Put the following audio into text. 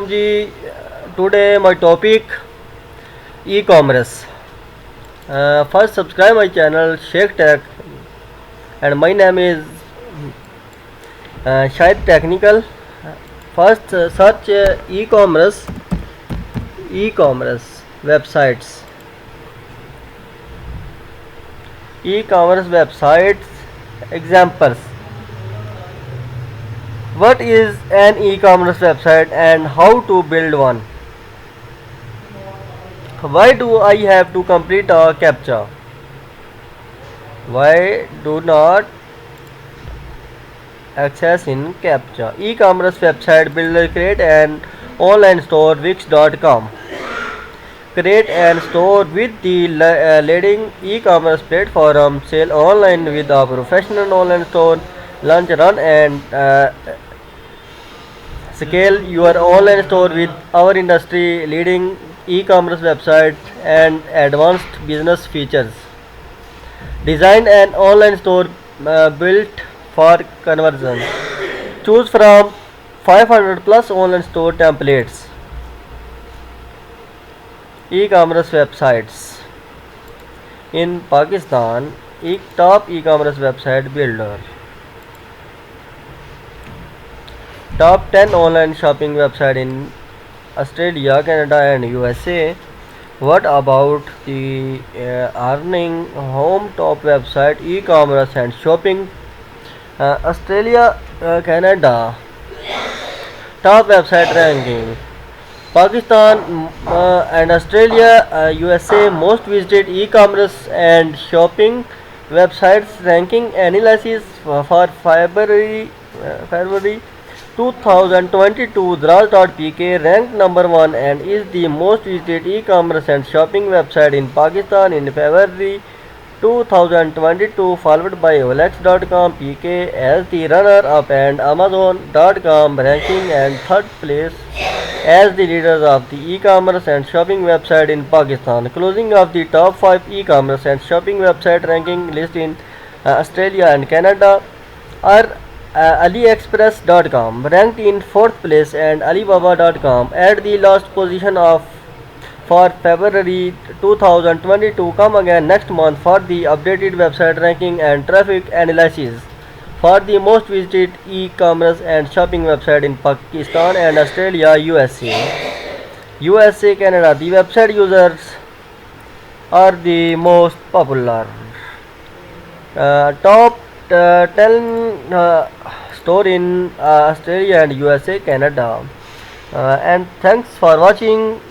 Ji, today my topic e-commerce. First subscribe my channel Shaikh Tech and my name is Shaikh Technical. First search e-commerce websites. E-commerce websites examples. What is an e-commerce website and how to build one? Why do I have to complete a CAPTCHA? Why do not access in CAPTCHA? E-commerce website builder create an online store wix.com. Create and store with the leading e-commerce platform. Sell online with a professional online store. Launch, run and scale your online store with our industry leading e-commerce website and advanced business features. Design an online store built for conversion. Choose from 500 plus online store templates. E-commerce websites in Pakistan. Top e-commerce website builder. Top 10 online shopping website in Australia, Canada and USA. What about the earning home top website e-commerce and shopping? Australia, Canada. Top website ranking. Pakistan and Australia, USA most visited e-commerce and shopping websites ranking analysis for February 2022. Draz.pk ranked number 1 and is the most visited e-commerce and shopping website in Pakistan in February 2022, followed by Olex.com pk as the runner-up and Amazon.com ranking and third place as the leaders of the e-commerce and shopping website in Pakistan. Closing of the top 5 e-commerce and shopping website ranking list in Australia and Canada are AliExpress.com ranked in 4th place and Alibaba.com at the last position of for February 2022. Come again next month for the updated website ranking and traffic analysis for the most visited e-commerce and shopping website in Pakistan and Australia, USA, Canada. The website users are the most popular. Top 10 store in Australia and USA, Canada. And thanks for watching.